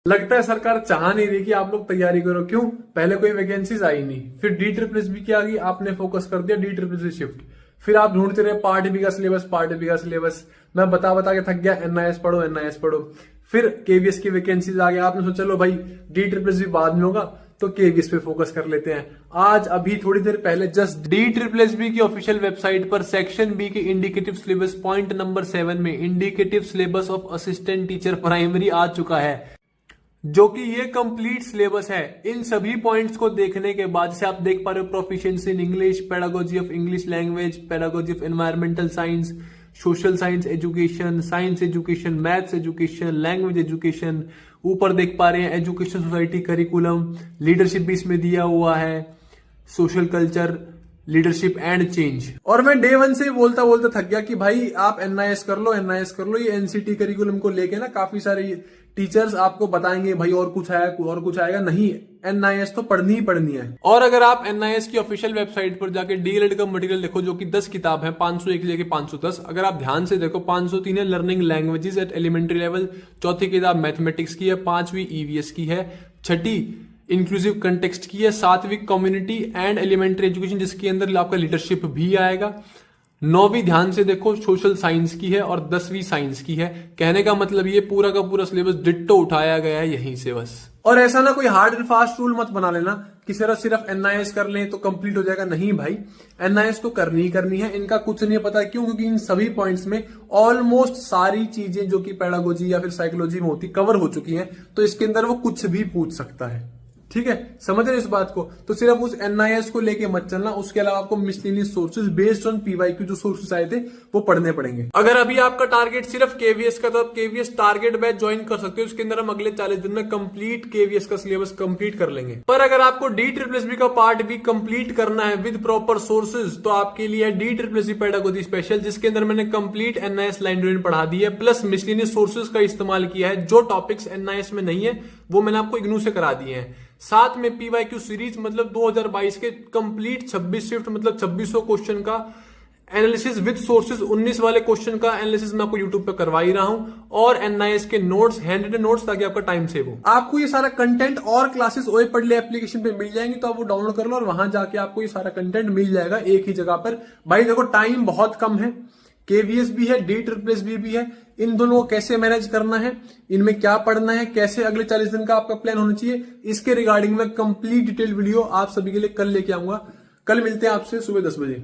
लगता है सरकार चाह नहीं रही कि आप लोग तैयारी करो। क्यों? पहले कोई वैकेंसीज आई नहीं, फिर DSSS की आ गई, आपने फोकस कर दिया DSSS शिफ्ट। फिर आप ढूंढते रहे पार्ट बी का सिलेबस, पार्ट बी का सिलेबस। मैं बता बता के थक गया, NIS पढ़ो, NIS पढ़ो। फिर KVS की वैकेंसीज आ गई, आपने सोचा चलो भाई DSSS बाद में होगा तो KVS पे फोकस कर लेते हैं। आज अभी थोड़ी देर पहले जस्ट DSSS की ऑफिशियल वेबसाइट पर सेक्शन बी के इंडिकेटिव सिलेबस पॉइंट नंबर 7 में indicative syllabus of assistant teacher primary आ चुका है, जो कि ये कंप्लीट सिलेबस है। इन सभी पॉइंट्स को देखने के बाद से आप देख पा रहे हो proficiency in English, pedagogy of English language, pedagogy of environmental science, social science education, science education, maths education, language education. ऊपर देख पा रहे हैं एजुकेशन सोसाइटी करिकुलम, लीडरशिप भी इसमें दिया हुआ है, social culture, leadership and change. और मैं डे 1 से बोलता बोलता थक गया कि भाई आप NIS कर लो, NIS कर लो। ये NCT करिकुलम को लेके ना काफी सारे टीचर्स आपको बताएंगे भाई और कुछ आया और कुछ आएगा। नहीं, NIS तो पढ़नी ही पढ़नी है। और अगर आप NIS की ऑफिशियल वेबसाइट पर जाके DLED का मटेरियल देखो, जो कि 10 किताब है, 501 लेके 510। अगर आप ध्यान से देखो, 503 है learning languages at elementary level, चौथी किताब मैथमेटिक्स की है, 5वीं EVS की है, छठी इंक्लूसिव कंटेक्स्ट की है, 7वीं कम्युनिटी एंड एलिमेंट्री एजुकेशन जिसके अंदर आपका लीडरशिप भी आएगा, 9वीं ध्यान से देखो सोशल साइंस की है और 10वीं साइंस की है। कहने का मतलब ये पूरा का पूरा सिलेबस डिट्टो उठाया गया है यहीं से बस। और ऐसा ना कोई हार्ड एंड फास्ट रूल मत बना लेना कि सिर्फ NIS कर लें तो कंप्लीट हो जाएगा। नहीं भाई, NIS तो करनी ही करनी है। इनका कुछ नहीं पता, क्यों? क्योंकि इन सभी पॉइंट्स में ऑलमोस्ट सारी चीजें जो कि पेडागोजी या फिर साइकोलॉजी में होती कवर हो चुकी हैं, तो इसके अंदर वो कुछ भी पूछ सकता है। ठीक है, समझ रहे इस बात को? तो सिर्फ उस NIS को लेके मत चलना, उसके अलावा आपको miscellaneous sources based on PYQ जो सोर्सेज आए थे वो पढ़ने पड़ेंगे। अगर अभी आपका टारगेट सिर्फ KVS का, तो आप KVS टारगेट बैच ज्वाइन कर सकते हो। उसके अंदर हम अगले 40 दिन में कंप्लीट KVS का सिलेबस कंप्लीट कर लेंगे। पर अगर आपको DSSS का पार्ट भी कंप्लीट करना है विद प्रॉपर सोर्सेज, तो आपके लिए DSSS पेडागोजी स्पेशल, जिसके अंदर मैंने कंप्लीट NIS लाइन ड्राइंग पढ़ा दी है, प्लस मिसलेनियस सोर्सेज का इस्तेमाल किया है। जो टॉपिक्स NIS में नहीं है वो मैंने आपको इग्नू से करा दिए हैं। साथ में PYQ सीरीज मतलब 2022 के कंप्लीट 26 शिफ्ट मतलब 2600 क्वेश्चन का एनालिसिस विद सोर्सेज, 19 वाले क्वेश्चन का एनालिसिस मैं आपको यूट्यूब पे करवा ही रहा हूं, और NIS के नोट्स, हैंड रिटन नोट्स, ताकि आपका टाइम सेव हो। आपको ये सारा कंटेंट और क्लासेस ओए पढ़ले एप्लीकेशन पे मिल जाएंगी, तो आप वो डाउनलोड कर लो और वहां जाके आपको ये सारा कंटेंट मिल जाएगा एक ही जगह पर। भाई देखो, टाइम बहुत कम है, KVS भी है, DSSS भी है। इन दोनों को कैसे मैनेज करना है, इनमें क्या पढ़ना है, कैसे अगले 40 दिन का आपका प्लान होना चाहिए, इसके रिगार्डिंग में कंप्लीट डिटेल वीडियो आप सभी के लिए कल लेके आऊंगा। कल मिलते हैं आपसे सुबह 10 बजे।